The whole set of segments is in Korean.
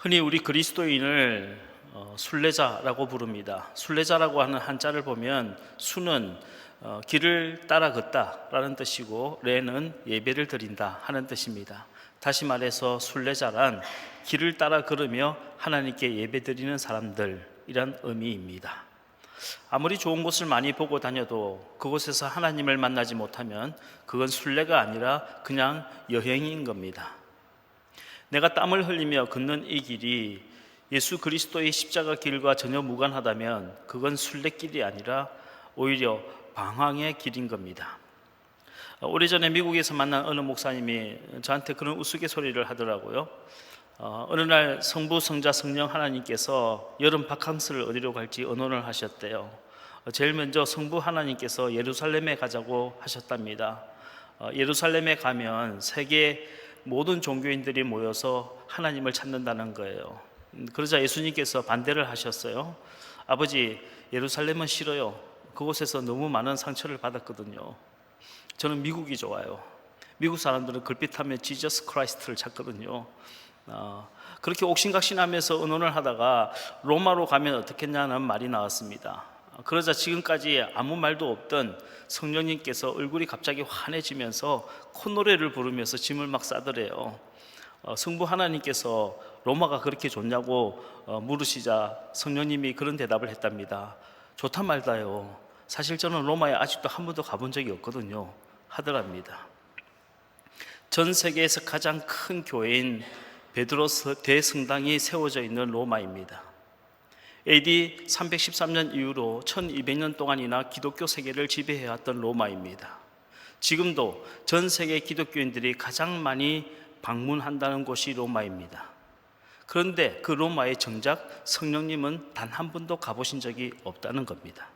흔히 우리 그리스도인을 순례자라고 부릅니다. 순례자라고 하는 한자를 보면 수는 길을 따라 걷다라는 뜻이고 레는 예배를 드린다 하는 뜻입니다. 다시 말해서 순례자란 길을 따라 걸으며 하나님께 예배드리는 사람들이란 의미입니다. 아무리 좋은 곳을 많이 보고 다녀도 그곳에서 하나님을 만나지 못하면 그건 순례가 아니라 그냥 여행인 겁니다. 내가 땀을 흘리며 걷는 이 길이 예수 그리스도의 십자가 길과 전혀 무관하다면 그건 순례길이 아니라 오히려 방황의 길인 겁니다. 오래전에 미국에서 만난 어느 목사님이 저한테 그런 우스갯소리를 하더라고요. 어느 날 성부, 성자, 성령 하나님께서 여름 바캉스를 어디로 갈지 의논을 하셨대요. 제일 먼저 성부 하나님께서 예루살렘에 가자고 하셨답니다. 예루살렘에 가면 세계 모든 종교인들이 모여서 하나님을 찾는다는 거예요. 그러자 예수님께서 반대를 하셨어요. 아버지, 예루살렘은 싫어요. 그곳에서 너무 많은 상처를 받았거든요. 저는 미국이 좋아요. 미국 사람들은 글빛하면 지저스 크라이스트를 찾거든요. 그렇게 옥신각신하면서 의논을 하다가 로마로 가면 어떻겠냐는 말이 나왔습니다. 그러자 지금까지 아무 말도 없던 성령님께서 얼굴이 갑자기 환해지면서 콧노래를 부르면서 짐을 막 싸더래요. 성부 하나님께서 로마가 그렇게 좋냐고 물으시자 성령님이 그런 대답을 했답니다. 좋다 말다요. 사실 저는 로마에 아직도 한 번도 가본 적이 없거든요 하더랍니다. 전 세계에서 가장 큰 교회인 베드로스 대성당이 세워져 있는 로마입니다. AD 313년 이후로 1200년 동안이나 기독교 세계를 지배해왔던 로마입니다. 지금도 전 세계 기독교인들이 가장 많이 방문한다는 곳이 로마입니다. 그런데 그 로마에 정작 성령님은 단 한 번도 가보신 적이 없다는 겁니다.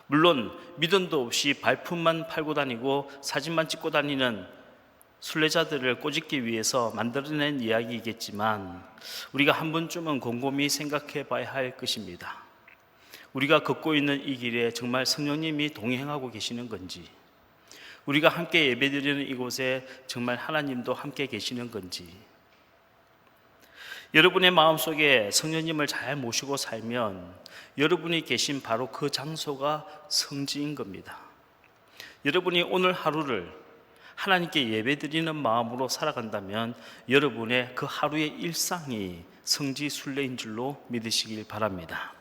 물론 믿음도 없이 발품만 팔고 다니고 사진만 찍고 다니는 순례자들을 꼬집기 위해서 만들어낸 이야기이겠지만 우리가 한 번쯤은 곰곰이 생각해 봐야 할 것입니다. 우리가 걷고 있는 이 길에 정말 성령님이 동행하고 계시는 건지, 우리가 함께 예배드리는 이곳에 정말 하나님도 함께 계시는 건지, 여러분의 마음속에 성령님을 잘 모시고 살면 여러분이 계신 바로 그 장소가 성지인 겁니다. 여러분이 오늘 하루를 하나님께 예배드리는 마음으로 살아간다면 여러분의 그 하루의 일상이 성지 순례인 줄로 믿으시길 바랍니다.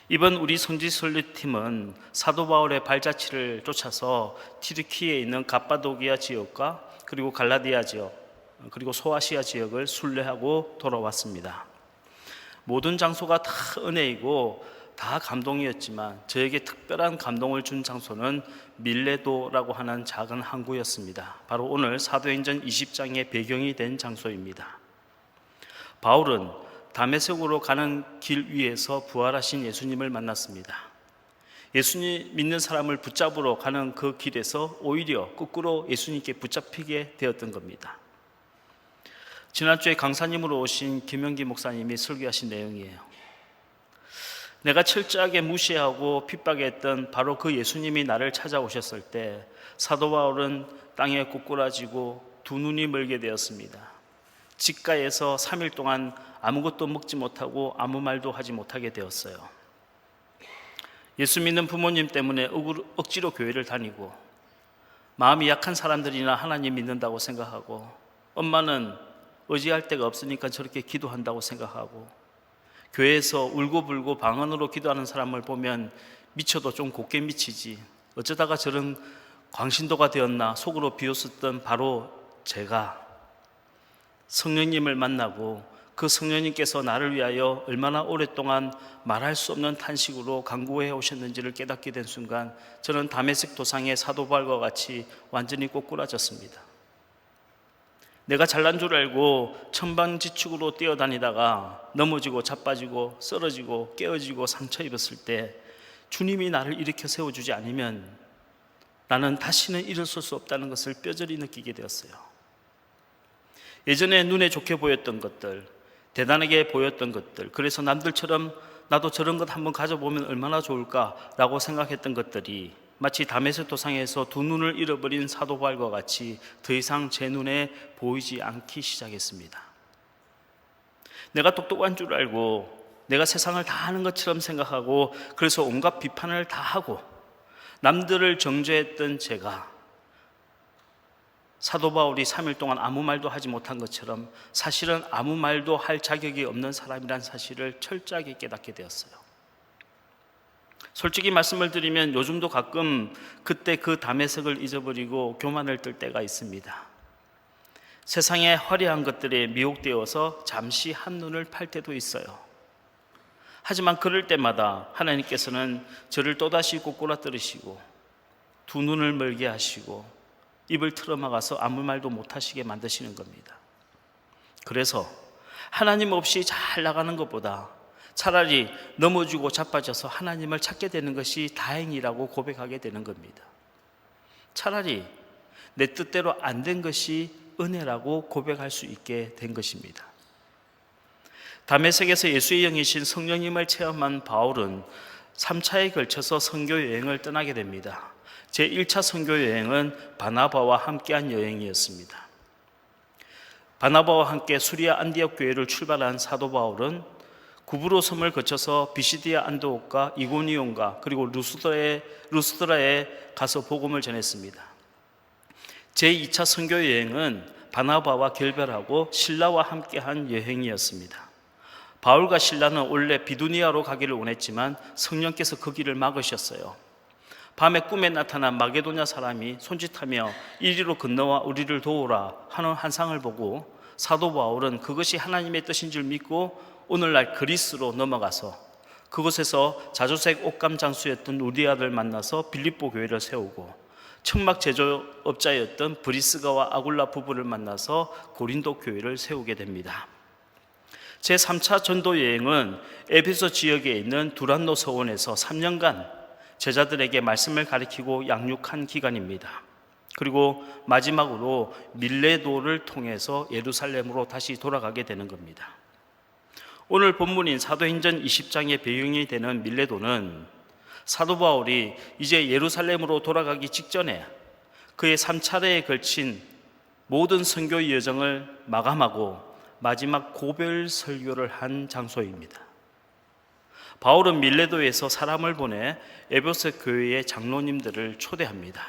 이번 우리 성지 순례팀은 사도 바울의 발자취를 쫓아서 튀르키예에 있는 갑바도기아 지역과 그리고 갈라디아 지역 그리고 소아시아 지역을 순례하고 돌아왔습니다. 모든 장소가 다 은혜이고 다 감동이었지만 저에게 특별한 감동을 준 장소는 밀레도라고 하는 작은 항구였습니다. 바로 오늘 사도행전 20장의 배경이 된 장소입니다. 바울은 다메섹으로 가는 길 위에서 부활하신 예수님을 만났습니다. 예수님 믿는 사람을 붙잡으러 가는 그 길에서 오히려 거꾸로 예수님께 붙잡히게 되었던 겁니다. 지난주에 강사님으로 오신 김영기 목사님이 설교하신 내용이에요. 내가 철저하게 무시하고 핍박했던 바로 그 예수님이 나를 찾아오셨을 때 사도 바울은 땅에 꼬꾸라지고 두 눈이 멀게 되었습니다. 직가에서 3일 동안 아무것도 먹지 못하고 아무 말도 하지 못하게 되었어요. 예수 믿는 부모님 때문에 억지로 교회를 다니고 마음이 약한 사람들이나 하나님 믿는다고 생각하고 엄마는 의지할 데가 없으니까 저렇게 기도한다고 생각하고 교회에서 울고불고 방언으로 기도하는 사람을 보면 미쳐도 좀 곱게 미치지 어쩌다가 저런 광신도가 되었나 속으로 비웃었던 바로 제가 성령님을 만나고 그 성령님께서 나를 위하여 얼마나 오랫동안 말할 수 없는 탄식으로 간구해 오셨는지를 깨닫게 된 순간 저는 다메섹 도상의 사도 바울과 같이 완전히 꼬꾸라졌습니다. 내가 잘난 줄 알고 천방지축으로 뛰어다니다가 넘어지고 자빠지고 쓰러지고 깨어지고 상처 입었을 때 주님이 나를 일으켜 세워주지 않으면 나는 다시는 일어설 수 없다는 것을 뼈저리 느끼게 되었어요. 예전에 눈에 좋게 보였던 것들, 대단하게 보였던 것들, 그래서 남들처럼 나도 저런 것 한번 가져보면 얼마나 좋을까라고 생각했던 것들이 마치 다메섹 도상에서 두 눈을 잃어버린 사도 바울과 같이 더 이상 제 눈에 보이지 않기 시작했습니다. 내가 똑똑한 줄 알고 내가 세상을 다 아는 것처럼 생각하고 그래서 온갖 비판을 다 하고 남들을 정죄했던 제가 사도 바울이 3일 동안 아무 말도 하지 못한 것처럼 사실은 아무 말도 할 자격이 없는 사람이란 사실을 철저하게 깨닫게 되었어요. 솔직히 말씀을 드리면 요즘도 가끔 그때 그 담에색을 잊어버리고 교만을 뜰 때가 있습니다. 세상의 화려한 것들에 미혹되어서 잠시 한눈을 팔 때도 있어요. 하지만 그럴 때마다 하나님께서는 저를 또다시 꼬꾸라뜨리시고 두 눈을 멀게 하시고 입을 틀어막아서 아무 말도 못하시게 만드시는 겁니다. 그래서 하나님 없이 잘 나가는 것보다 차라리 넘어지고 자빠져서 하나님을 찾게 되는 것이 다행이라고 고백하게 되는 겁니다. 차라리 내 뜻대로 안 된 것이 은혜라고 고백할 수 있게 된 것입니다. 다메섹에서 예수의 영이신 성령님을 체험한 바울은 3차에 걸쳐서 선교 여행을 떠나게 됩니다. 제1차 선교 여행은 바나바와 함께한 여행이었습니다. 바나바와 함께 수리아 안디옥 교회를 출발한 사도 바울은 구브로 섬을 거쳐서 비시디아 안드옥과 이고니온과 그리고 루스드라에 가서 복음을 전했습니다. 제2차 선교 여행은 바나바와 결별하고 실라와 함께한 여행이었습니다. 바울과 실라는 원래 비두니아로 가기를 원했지만 성령께서 그 길을 막으셨어요. 밤에 꿈에 나타난 마게도냐 사람이 손짓하며 이리로 건너와 우리를 도우라 하는 환상을 보고 사도 바울은 그것이 하나님의 뜻인 줄 믿고 오늘날 그리스로 넘어가서 그곳에서 자주색 옷감 장수였던 루디아를 만나서 빌립보 교회를 세우고 천막 제조업자였던 브리스가와 아굴라 부부를 만나서 고린도 교회를 세우게 됩니다. 제3차 전도 여행은 에베소 지역에 있는 두란노 서원에서 3년간 제자들에게 말씀을 가르치고 양육한 기간입니다. 그리고 마지막으로 밀레도를 통해서 예루살렘으로 다시 돌아가게 되는 겁니다. 오늘 본문인 사도행전 20장의 배경이 되는 밀레도는 사도 바울이 이제 예루살렘으로 돌아가기 직전에 그의 3차례에 걸친 모든 선교 여정을 마감하고 마지막 고별 설교를 한 장소입니다. 바울은 밀레도에서 사람을 보내 에베소 교회의 장로님들을 초대합니다.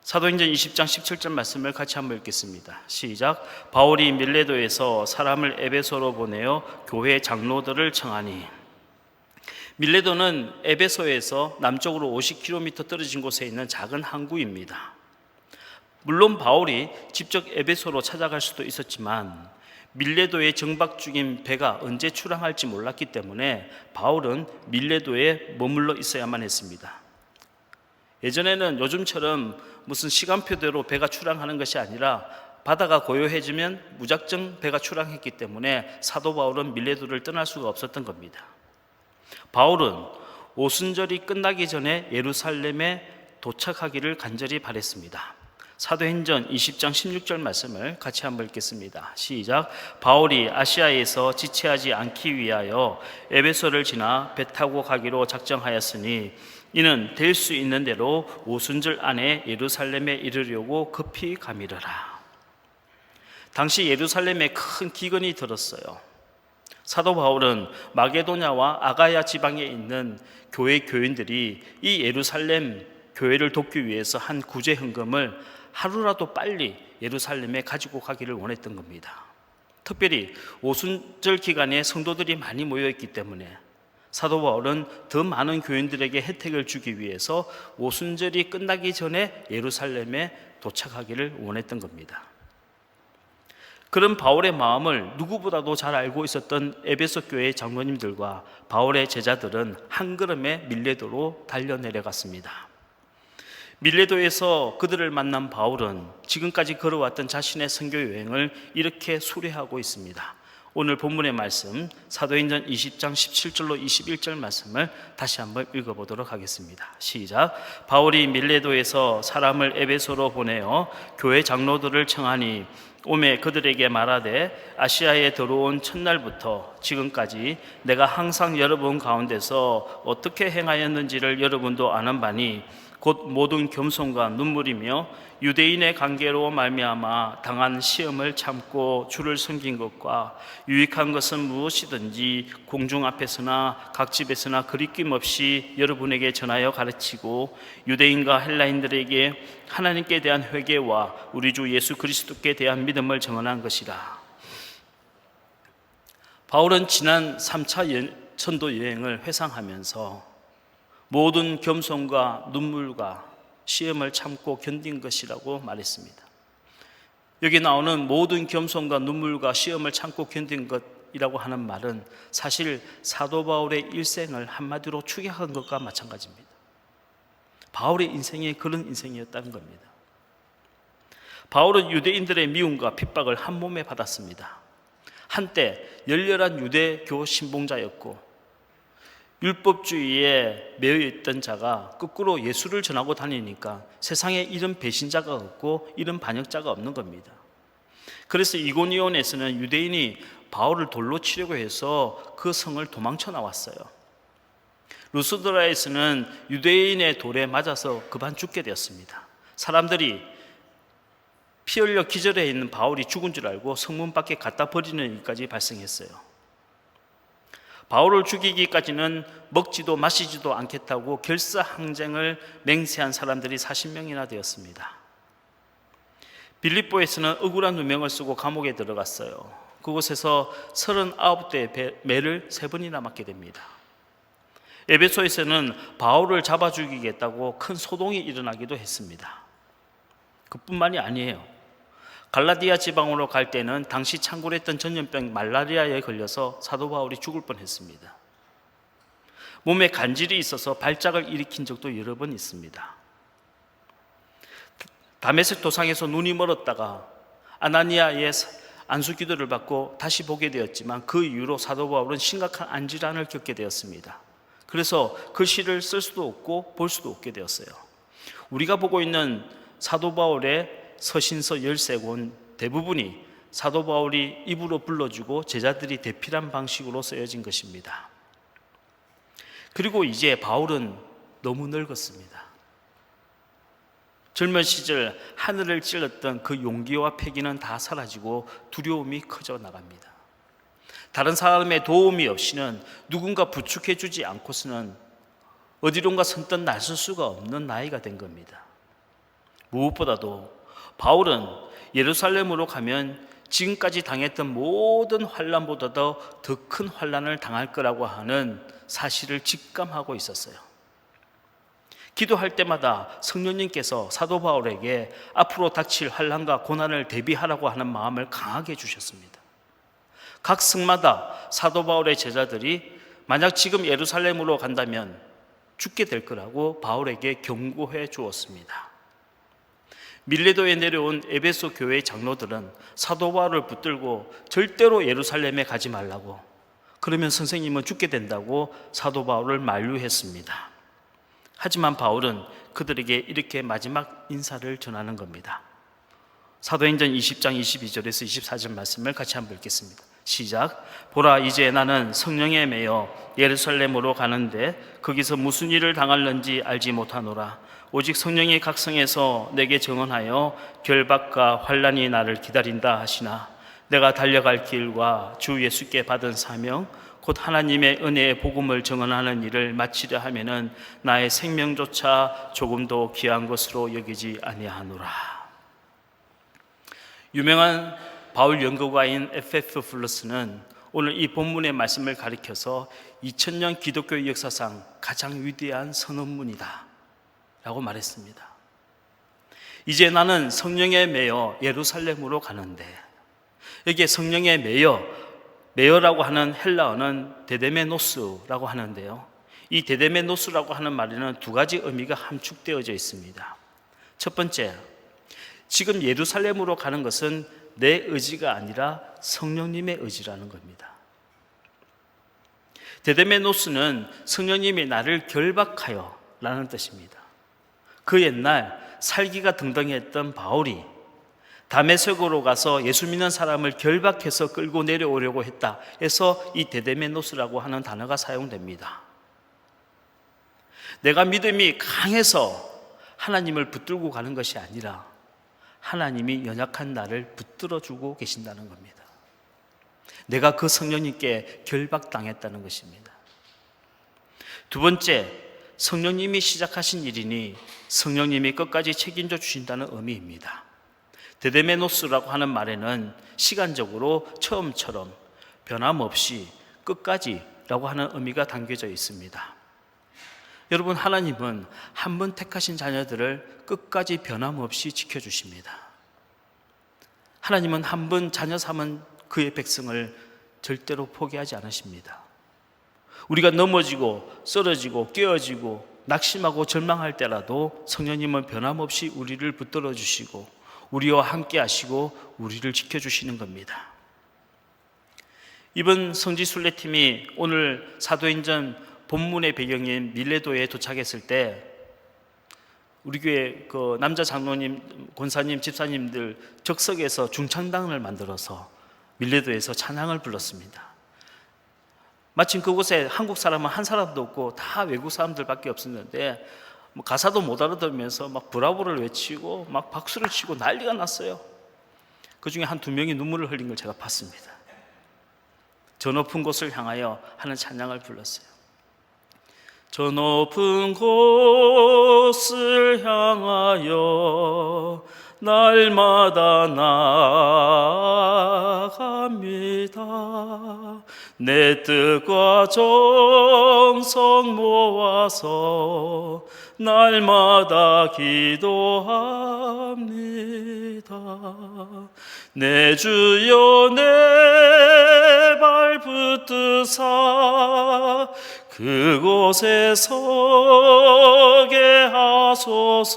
사도행전 20장 17절 말씀을 같이 한번 읽겠습니다. 시작. 바울이 밀레도에서 사람을 에베소로 보내어 교회 장로들을 청하니. 밀레도는 에베소에서 남쪽으로 50km 떨어진 곳에 있는 작은 항구입니다. 물론 바울이 직접 에베소로 찾아갈 수도 있었지만 밀레도에 정박 중인 배가 언제 출항할지 몰랐기 때문에 바울은 밀레도에 머물러 있어야만 했습니다. 예전에는 요즘처럼 무슨 시간표대로 배가 출항하는 것이 아니라 바다가 고요해지면 무작정 배가 출항했기 때문에 사도 바울은 밀레도를 떠날 수가 없었던 겁니다. 바울은 오순절이 끝나기 전에 예루살렘에 도착하기를 간절히 바랬습니다. 사도행전 20장 16절 말씀을 같이 한번 읽겠습니다. 시작. 바울이 아시아에서 지체하지 않기 위하여 에베소를 지나 배 타고 가기로 작정하였으니 이는 될 수 있는 대로 오순절 안에 예루살렘에 이르려고 급히 가미르라. 당시 예루살렘에 큰 기근이 들었어요. 사도 바울은 마게도냐와 아가야 지방에 있는 교회 교인들이 이 예루살렘 교회를 돕기 위해서 한 구제 헌금을 하루라도 빨리 예루살렘에 가지고 가기를 원했던 겁니다. 특별히 오순절 기간에 성도들이 많이 모여있기 때문에 사도 바울은 더 많은 교인들에게 혜택을 주기 위해서 오순절이 끝나기 전에 예루살렘에 도착하기를 원했던 겁니다. 그런 바울의 마음을 누구보다도 잘 알고 있었던 에베소 교회의 장로님들과 바울의 제자들은 한 걸음에 밀레도로 달려내려갔습니다. 밀레도에서 그들을 만난 바울은 지금까지 걸어왔던 자신의 선교 여행을 이렇게 수레하고 있습니다. 오늘 본문의 말씀 사도행전 20장 17절로 21절 말씀을 다시 한번 읽어보도록 하겠습니다. 시작. 바울이 밀레도에서 사람을 에베소로 보내어 교회 장로들을 청하니 오매 그들에게 말하되 아시아에 들어온 첫날부터 지금까지 내가 항상 여러분 가운데서 어떻게 행하였는지를 여러분도 아는 바니 곧 모든 겸손과 눈물이며 유대인의 관계로 말미암아 당한 시험을 참고 주를 섬긴 것과 유익한 것은 무엇이든지 공중 앞에서나 각 집에서나 거리낌 없이 여러분에게 전하여 가르치고 유대인과 헬라인들에게 하나님께 대한 회개와 우리 주 예수 그리스도께 대한 믿음을 증언한 것이라. 바울은 지난 3차 전도 여행을 회상하면서 모든 겸손과 눈물과 시험을 참고 견딘 것이라고 말했습니다. 여기 나오는 모든 겸손과 눈물과 시험을 참고 견딘 것이라고 하는 말은 사실 사도 바울의 일생을 한마디로 축약한 것과 마찬가지입니다. 바울의 인생이 그런 인생이었다는 겁니다. 바울은 유대인들의 미움과 핍박을 한 몸에 받았습니다. 한때 열렬한 유대교 신봉자였고 율법주의에 매여 있던 자가 거꾸로 예수를 전하고 다니니까 세상에 이런 배신자가 없고 이런 반역자가 없는 겁니다. 그래서 이고니온에서는 유대인이 바울을 돌로 치려고 해서 그 성을 도망쳐 나왔어요. 루스드라에서는 유대인의 돌에 맞아서 급한 죽게 되었습니다. 사람들이 피 흘려 기절해 있는 바울이 죽은 줄 알고 성문 밖에 갖다 버리는 일까지 발생했어요. 바울을 죽이기까지는 먹지도 마시지도 않겠다고 결사항쟁을 맹세한 사람들이 40명이나 되었습니다. 빌립보에서는 억울한 누명을 쓰고 감옥에 들어갔어요. 그곳에서 39대의 매를 3번이나 맞게 됩니다. 에베소에서는 바울을 잡아 죽이겠다고 큰 소동이 일어나기도 했습니다. 그뿐만이 아니에요. 갈라디아 지방으로 갈 때는 당시 창궐했던 전염병 말라리아에 걸려서 사도 바울이 죽을 뻔했습니다. 몸에 간질이 있어서 발작을 일으킨 적도 여러 번 있습니다. 다메섹 도상에서 눈이 멀었다가 아나니아의 안수 기도를 받고 다시 보게 되었지만 그 이후로 사도 바울은 심각한 안질환을 겪게 되었습니다. 그래서 글씨를 쓸 수도 없고 볼 수도 없게 되었어요. 우리가 보고 있는 사도 바울의 서신서 13권 대부분이 사도 바울이 입으로 불러주고 제자들이 대필한 방식으로 쓰여진 것입니다. 그리고 이제 바울은 너무 늙었습니다. 젊은 시절 하늘을 찔렀던 그 용기와 패기는 다 사라지고 두려움이 커져 나갑니다. 다른 사람의 도움이 없이는 누군가 부축해 주지 않고서는 어디론가 선뜻 나설 수가 없는 나이가 된 겁니다. 무엇보다도 바울은 예루살렘으로 가면 지금까지 당했던 모든 환난보다도 더 큰 환난을 당할 거라고 하는 사실을 직감하고 있었어요. 기도할 때마다 성령님께서 사도 바울에게 앞으로 닥칠 환난과 고난을 대비하라고 하는 마음을 강하게 주셨습니다. 각 성마다 사도 바울의 제자들이 만약 지금 예루살렘으로 간다면 죽게 될 거라고 바울에게 경고해 주었습니다. 밀레도에 내려온 에베소 교회의 장로들은 사도 바울을 붙들고 절대로 예루살렘에 가지 말라고, 그러면 선생님은 죽게 된다고 사도 바울을 만류했습니다. 하지만 바울은 그들에게 이렇게 마지막 인사를 전하는 겁니다. 사도행전 20장 22절에서 24절 말씀을 같이 한번 읽겠습니다. 시작. 보라, 이제 나는 성령에 매여 예루살렘으로 가는데 거기서 무슨 일을 당할는지 알지 못하노라. 오직 성령이 각성해서 내게 증언하여 결박과 환난이 나를 기다린다 하시나 내가 달려갈 길과 주 예수께 받은 사명 곧 하나님의 은혜의 복음을 증언하는 일을 마치려 하면은 나의 생명조차 조금도 귀한 것으로 여기지 아니하노라. 유명한 바울 연구가인 F.F. 플러스는 오늘 이 본문의 말씀을 가리켜서 2000년 기독교 역사상 가장 위대한 선언문이다 라고 말했습니다. 이제 나는 성령에 매여 예루살렘으로 가는데, 여기에 성령에 매여라고 하는 헬라어는 데데메노스라고 하는데요, 이 데데메노스라고 하는 말에는 두 가지 의미가 함축되어져 있습니다. 첫 번째, 지금 예루살렘으로 가는 것은 내 의지가 아니라 성령님의 의지라는 겁니다. 데데메노스는 성령님이 나를 결박하여 라는 뜻입니다. 그 옛날 살기가 등등했던 바울이 다메섹으로 가서 예수 믿는 사람을 결박해서 끌고 내려오려고 했다 해서 이 데데메노스라고 하는 단어가 사용됩니다. 내가 믿음이 강해서 하나님을 붙들고 가는 것이 아니라 하나님이 연약한 나를 붙들어주고 계신다는 겁니다. 내가 그 성령님께 결박당했다는 것입니다. 두 번째, 성령님이 시작하신 일이니 성령님이 끝까지 책임져 주신다는 의미입니다. 데데메노스라고 하는 말에는 시간적으로 처음처럼 변함없이 끝까지라고 하는 의미가 담겨져 있습니다. 여러분, 하나님은 한 번 택하신 자녀들을 끝까지 변함없이 지켜주십니다. 하나님은 한 번 자녀 삼은 그의 백성을 절대로 포기하지 않으십니다. 우리가 넘어지고 쓰러지고 깨어지고 낙심하고 절망할 때라도 성령님은 변함없이 우리를 붙들어 주시고 우리와 함께 하시고 우리를 지켜주시는 겁니다. 이번 성지순례팀이 오늘 사도행전 본문의 배경인 밀레도에 도착했을 때 우리 교회 그 남자 장로님, 권사님, 집사님들 적석에서 중창단을 만들어서 밀레도에서 찬양을 불렀습니다. 마침 그곳에 한국 사람은 한 사람도 없고 다 외국 사람들밖에 없었는데 가사도 못 알아들으면서 막 브라보를 외치고 막 박수를 치고 난리가 났어요. 그 중에 한 두 명이 눈물을 흘린 걸 제가 봤습니다. 저 높은 곳을 향하여 하는 찬양을 불렀어요. 저 높은 곳을 향하여 날마다 나아갑니다. 내 뜻과 정성 모아서 날마다 기도합니다. 내 주여 내 발 붙드사 그곳에 서게 하소서.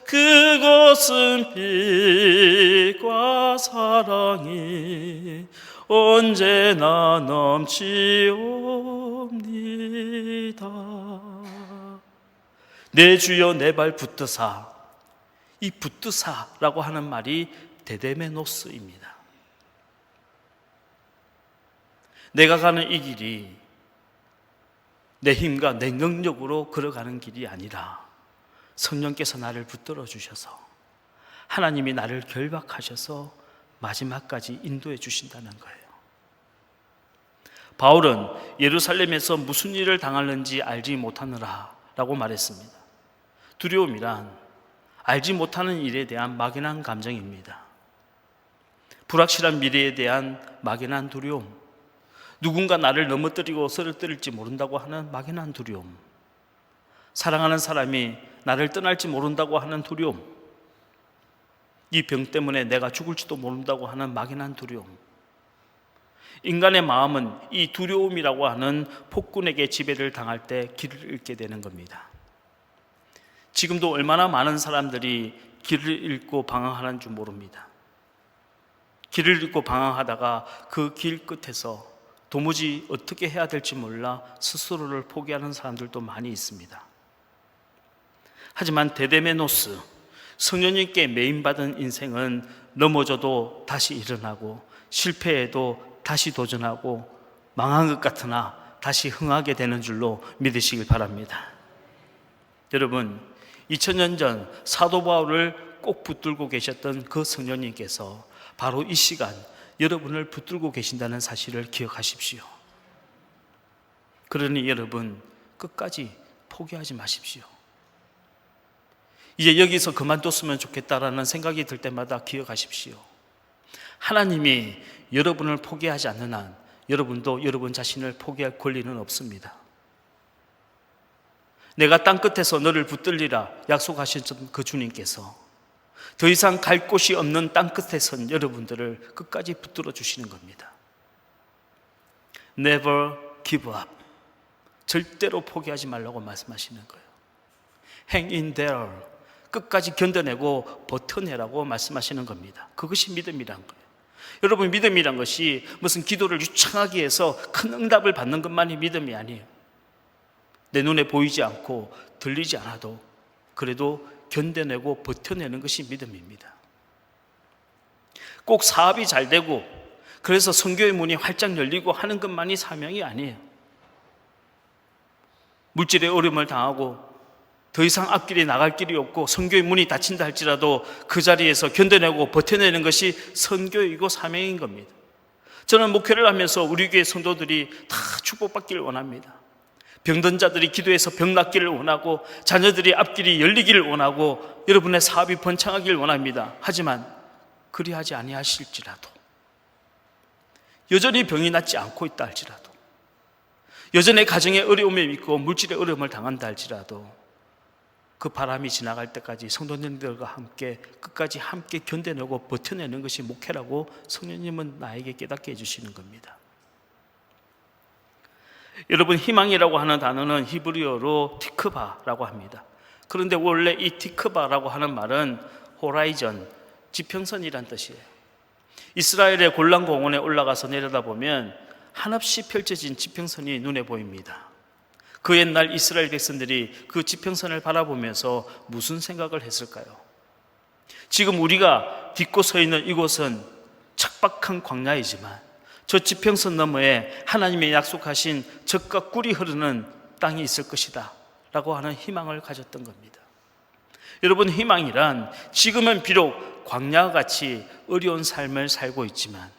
그곳은 빛과 사랑이 언제나 넘치옵니다. 내 주여 내 발 붙드사. 이 붙드사라고 하는 말이 데데메노스입니다. 내가 가는 이 길이 내 힘과 내 능력으로 걸어가는 길이 아니라 성령께서 나를 붙들어 주셔서 하나님이 나를 결박하셔서 마지막까지 인도해 주신다는 거예요. 바울은 예루살렘에서 무슨 일을 당하는지 알지 못하느라 라고 말했습니다. 두려움이란 알지 못하는 일에 대한 막연한 감정입니다. 불확실한 미래에 대한 막연한 두려움, 누군가 나를 넘어뜨리고 쓰러뜨릴지 모른다고 하는 막연한 두려움, 사랑하는 사람이 나를 떠날지 모른다고 하는 두려움, 이 병 때문에 내가 죽을지도 모른다고 하는 막연한 두려움. 인간의 마음은 이 두려움이라고 하는 폭군에게 지배를 당할 때 길을 잃게 되는 겁니다. 지금도 얼마나 많은 사람들이 길을 잃고 방황하는 줄 모릅니다. 길을 잃고 방황하다가 그 길 끝에서 도무지 어떻게 해야 될지 몰라 스스로를 포기하는 사람들도 많이 있습니다. 하지만 데데메노스, 성령님께 메인받은 인생은 넘어져도 다시 일어나고 실패해도 다시 도전하고 망한 것 같으나 다시 흥하게 되는 줄로 믿으시길 바랍니다. 여러분, 2000년 전 사도 바울을 꼭 붙들고 계셨던 그 성령님께서 바로 이 시간 여러분을 붙들고 계신다는 사실을 기억하십시오. 그러니 여러분, 끝까지 포기하지 마십시오. 이제 여기서 그만뒀으면 좋겠다라는 생각이 들 때마다 기억하십시오. 하나님이 여러분을 포기하지 않는 한 여러분도 여러분 자신을 포기할 권리는 없습니다. 내가 땅끝에서 너를 붙들리라 약속하신 그 주님께서 더 이상 갈 곳이 없는 땅끝에선 여러분들을 끝까지 붙들어 주시는 겁니다. Never give up. 절대로 포기하지 말라고 말씀하시는 거예요. Hang in there. 끝까지 견뎌내고 버텨내라고 말씀하시는 겁니다. 그것이 믿음이란 거예요. 여러분, 믿음이란 것이 무슨 기도를 유창하게 해서 큰 응답을 받는 것만이 믿음이 아니에요. 내 눈에 보이지 않고 들리지 않아도 그래도 견뎌내고 버텨내는 것이 믿음입니다. 꼭 사업이 잘 되고 그래서 선교의 문이 활짝 열리고 하는 것만이 사명이 아니에요. 물질의 어려움을 당하고 더 이상 앞길이 나갈 길이 없고 선교의 문이 닫힌다 할지라도 그 자리에서 견뎌내고 버텨내는 것이 선교이고 사명인 겁니다. 저는 목회를 하면서 우리 교회 성도들이 다 축복받기를 원합니다. 병든 자들이 기도해서 병 낫기를 원하고, 자녀들이 앞길이 열리기를 원하고, 여러분의 사업이 번창하기를 원합니다. 하지만 그리하지 아니하실지라도, 여전히 병이 낫지 않고 있다 할지라도, 여전히 가정의 어려움에 있고 물질의 어려움을 당한다 할지라도, 그 바람이 지나갈 때까지 성도님들과 함께 끝까지 함께 견뎌내고 버텨내는 것이 목회라고 성령님은 나에게 깨닫게 해주시는 겁니다. 여러분, 희망이라고 하는 단어는 히브리어로 티크바라고 합니다. 그런데 원래 이 티크바라고 하는 말은 호라이전, 지평선이란 뜻이에요. 이스라엘의 골란 공원에 올라가서 내려다보면 한없이 펼쳐진 지평선이 눈에 보입니다. 그 옛날 이스라엘 백성들이 그 지평선을 바라보면서 무슨 생각을 했을까요? 지금 우리가 딛고 서 있는 이곳은 척박한 광야이지만 저 지평선 너머에 하나님의 약속하신 젖과 꿀이 흐르는 땅이 있을 것이다 라고 하는 희망을 가졌던 겁니다. 여러분, 희망이란 지금은 비록 광야와 같이 어려운 삶을 살고 있지만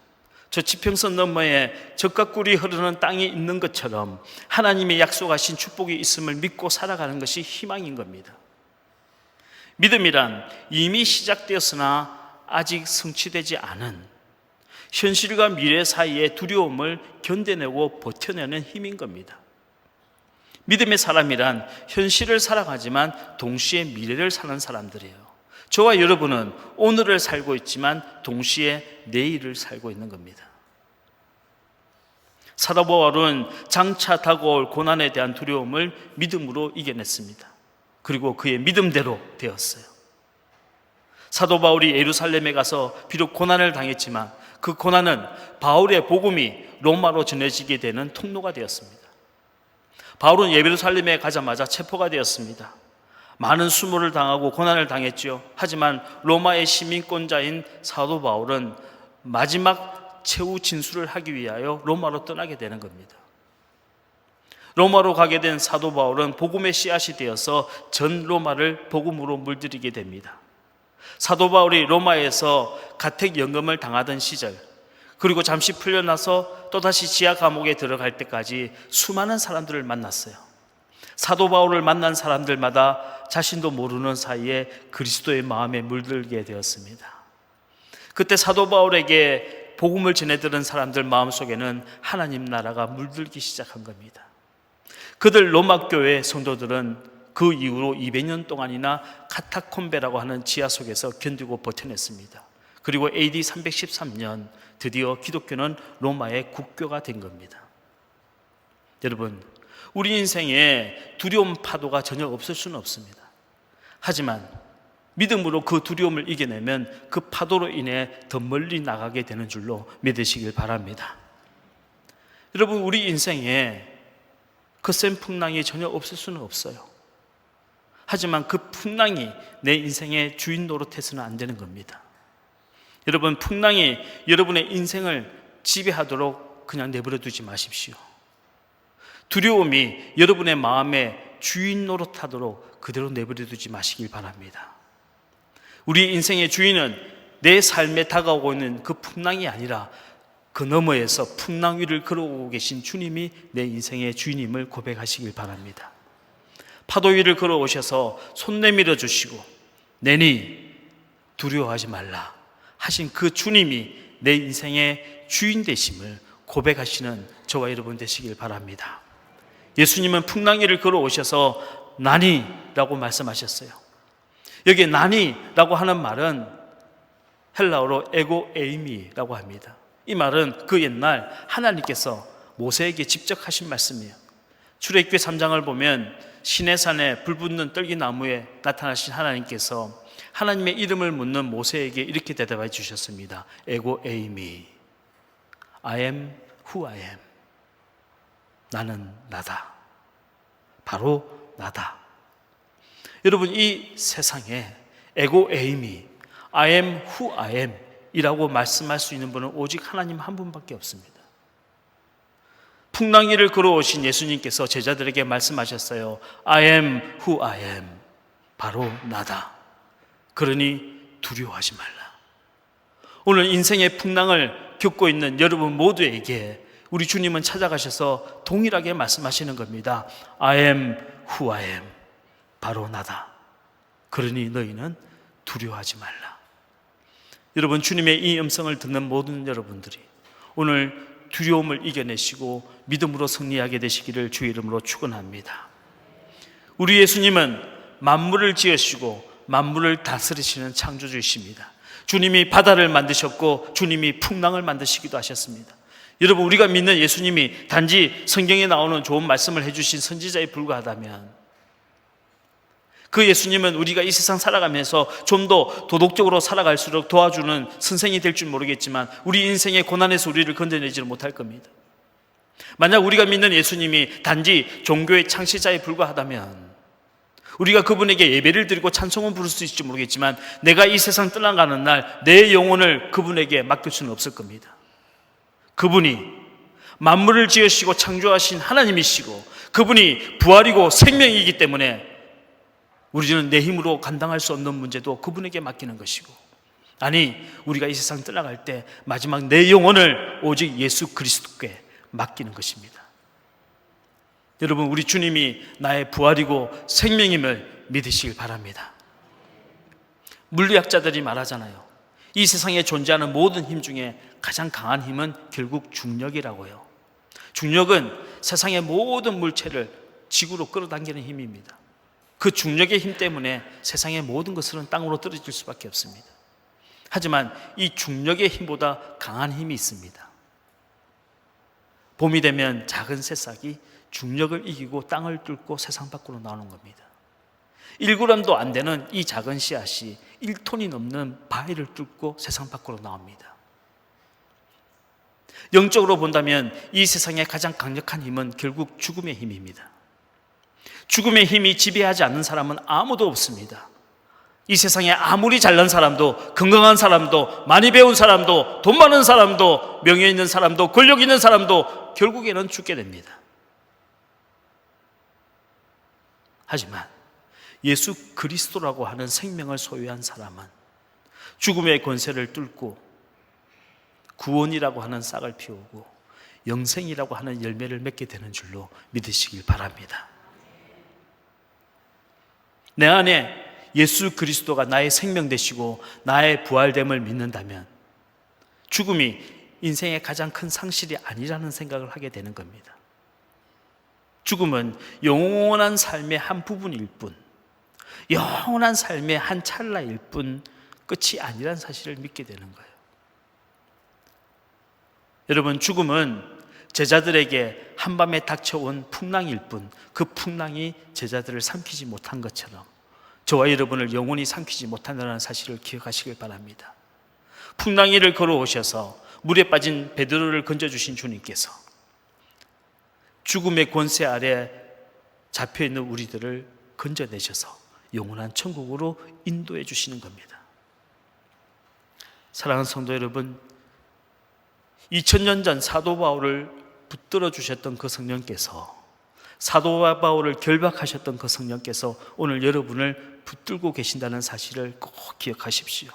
저 지평선 너머에 젖과 꿀이 흐르는 땅이 있는 것처럼 하나님의 약속하신 축복이 있음을 믿고 살아가는 것이 희망인 겁니다. 믿음이란 이미 시작되었으나 아직 성취되지 않은 현실과 미래 사이의 두려움을 견뎌내고 버텨내는 힘인 겁니다. 믿음의 사람이란 현실을 살아가지만 동시에 미래를 사는 사람들이에요. 저와 여러분은 오늘을 살고 있지만 동시에 내일을 살고 있는 겁니다. 사도 바울은 장차 다가올 고난에 대한 두려움을 믿음으로 이겨냈습니다. 그리고 그의 믿음대로 되었어요. 사도 바울이 예루살렘에 가서 비록 고난을 당했지만 그 고난은 바울의 복음이 로마로 전해지게 되는 통로가 되었습니다. 바울은 예루살렘에 가자마자 체포가 되었습니다. 많은 수모를 당하고 고난을 당했죠. 하지만 로마의 시민권자인 사도 바울은 마지막 최후 진술을 하기 위하여 로마로 떠나게 되는 겁니다. 로마로 가게 된 사도 바울은 복음의 씨앗이 되어서 전 로마를 복음으로 물들이게 됩니다. 사도 바울이 로마에서 가택연금을 당하던 시절, 그리고 잠시 풀려나서 또다시 지하 감옥에 들어갈 때까지 수많은 사람들을 만났어요. 사도 바울을 만난 사람들마다 자신도 모르는 사이에 그리스도의 마음에 물들게 되었습니다. 그때 사도 바울에게 복음을 전해들은 사람들 마음속에는 하나님 나라가 물들기 시작한 겁니다. 그들 로마 교회 성도들은 그 이후로 200년 동안이나 카타콤베라고 하는 지하 속에서 견디고 버텨냈습니다. 그리고 AD 313년 드디어 기독교는 로마의 국교가 된 겁니다. 여러분, 우리 인생에 두려움 파도가 전혀 없을 수는 없습니다. 하지만 믿음으로 그 두려움을 이겨내면 그 파도로 인해 더 멀리 나가게 되는 줄로 믿으시길 바랍니다. 여러분, 우리 인생에 거센 풍랑이 전혀 없을 수는 없어요. 하지만 그 풍랑이 내 인생의 주인 노릇해서는 안 되는 겁니다. 여러분, 풍랑이 여러분의 인생을 지배하도록 그냥 내버려 두지 마십시오. 두려움이 여러분의 마음에 주인 노릇하도록 그대로 내버려 두지 마시길 바랍니다. 우리 인생의 주인은 내 삶에 다가오고 있는 그 풍랑이 아니라 그 너머에서 풍랑 위를 걸어오고 계신 주님이 내 인생의 주인임을 고백하시길 바랍니다. 파도 위를 걸어오셔서 손 내밀어 주시고 내니 두려워하지 말라 하신 그 주님이 내 인생의 주인 되심을 고백하시는 저와 여러분 되시길 바랍니다. 예수님은 풍랑 위를 걸어오셔서 나니라고 말씀하셨어요. 여기 나니라고 하는 말은 헬라어로 에고 에이미라고 합니다. 이 말은 그 옛날 하나님께서 모세에게 직접 하신 말씀이에요. 출애굽기 3장을 보면 시내산에 불붙는 떨기나무에 나타나신 하나님께서 하나님의 이름을 묻는 모세에게 이렇게 대답해 주셨습니다. 에고 에이미, I am who I am. 나는 나다. 바로 나다. 여러분, 이 세상에 에고 에이미, I am who I am 이라고 말씀할 수 있는 분은 오직 하나님 한 분밖에 없습니다. 풍랑 위를 걸어오신 예수님께서 제자들에게 말씀하셨어요. I am who I am. 바로 나다. 그러니 두려워하지 말라. 오늘 인생의 풍랑을 겪고 있는 여러분 모두에게 우리 주님은 찾아가셔서 동일하게 말씀하시는 겁니다. I am who I am. 바로 나다. 그러니 너희는 두려워하지 말라. 여러분, 주님의 이 음성을 듣는 모든 여러분들이 오늘 두려움을 이겨내시고 믿음으로 승리하게 되시기를 주의 이름으로 축원합니다. 우리 예수님은 만물을 지으시고 만물을 다스리시는 창조주이십니다. 주님이 바다를 만드셨고 주님이 풍랑을 만드시기도 하셨습니다. 여러분, 우리가 믿는 예수님이 단지 성경에 나오는 좋은 말씀을 해주신 선지자에 불과하다면 그 예수님은 우리가 이 세상 살아가면서 좀 더 도덕적으로 살아갈수록 도와주는 선생이 될 줄 모르겠지만 우리 인생의 고난에서 우리를 건져내지는 못할 겁니다. 만약 우리가 믿는 예수님이 단지 종교의 창시자에 불과하다면 우리가 그분에게 예배를 드리고 찬송은 부를 수 있을지 모르겠지만 내가 이 세상 떠나가는 날 내 영혼을 그분에게 맡길 수는 없을 겁니다. 그분이 만물을 지으시고 창조하신 하나님이시고 그분이 부활이고 생명이기 때문에 우리는 내 힘으로 감당할 수 없는 문제도 그분에게 맡기는 것이고, 아니 우리가 이 세상 떠나갈 때 마지막 내 영혼을 오직 예수 그리스도께 맡기는 것입니다. 여러분, 우리 주님이 나의 부활이고 생명임을 믿으시길 바랍니다. 물리학자들이 말하잖아요. 이 세상에 존재하는 모든 힘 중에 가장 강한 힘은 결국 중력이라고요. 중력은 세상의 모든 물체를 지구로 끌어당기는 힘입니다. 그 중력의 힘 때문에 세상의 모든 것은 땅으로 떨어질 수밖에 없습니다. 하지만 이 중력의 힘보다 강한 힘이 있습니다. 봄이 되면 작은 새싹이 중력을 이기고 땅을 뚫고 세상 밖으로 나오는 겁니다. 1g도 안 되는 이 작은 씨앗이 1톤이 넘는 바위를 뚫고 세상 밖으로 나옵니다. 영적으로 본다면 이 세상의 가장 강력한 힘은 결국 죽음의 힘입니다. 죽음의 힘이 지배하지 않는 사람은 아무도 없습니다. 이 세상에 아무리 잘난 사람도, 건강한 사람도, 많이 배운 사람도, 돈 많은 사람도, 명예 있는 사람도, 권력 있는 사람도 결국에는 죽게 됩니다. 하지만 예수 그리스도라고 하는 생명을 소유한 사람은 죽음의 권세를 뚫고 구원이라고 하는 싹을 피우고 영생이라고 하는 열매를 맺게 되는 줄로 믿으시길 바랍니다. 내 안에 예수 그리스도가 나의 생명 되시고 나의 부활됨을 믿는다면 죽음이 인생의 가장 큰 상실이 아니라는 생각을 하게 되는 겁니다. 죽음은 영원한 삶의 한 부분일 뿐, 영원한 삶의 한 찰나일 뿐 끝이 아니라는 사실을 믿게 되는 거예요. 여러분, 죽음은 제자들에게 한밤에 닥쳐온 풍랑일 뿐 그 풍랑이 제자들을 삼키지 못한 것처럼 저와 여러분을 영원히 삼키지 못한다는 사실을 기억하시길 바랍니다. 풍랑 위를 걸어오셔서 물에 빠진 베드로를 건져주신 주님께서 죽음의 권세 아래 잡혀있는 우리들을 건져내셔서 영원한 천국으로 인도해 주시는 겁니다. 사랑하는 성도 여러분, 2000년 전 사도 바울을 붙들어 주셨던 그 성령께서, 사도 바울을 결박하셨던 그 성령께서 오늘 여러분을 붙들고 계신다는 사실을 꼭 기억하십시오.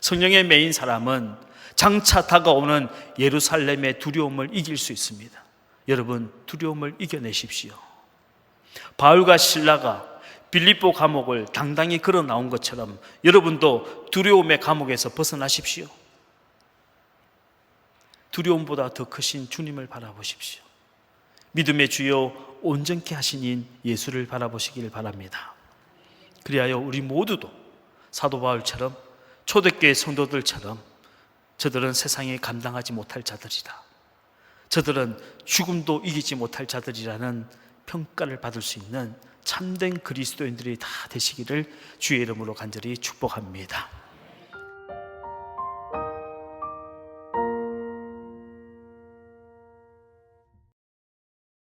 성령의 메인 사람은 장차 다가오는 예루살렘의 두려움을 이길 수 있습니다. 여러분, 두려움을 이겨내십시오. 바울과 실라가 빌립보 감옥을 당당히 걸어 나온 것처럼 여러분도 두려움의 감옥에서 벗어나십시오. 두려움보다 더 크신 주님을 바라보십시오. 믿음의 주요 온전케 하신 인 예수를 바라보시기를 바랍니다. 그리하여 우리 모두도 사도 바울처럼, 초대교회 성도들처럼 저들은 세상에 감당하지 못할 자들이다, 저들은 죽음도 이기지 못할 자들이라는 평가를 받을 수 있는 참된 그리스도인들이 다 되시기를 주의 이름으로 간절히 축복합니다.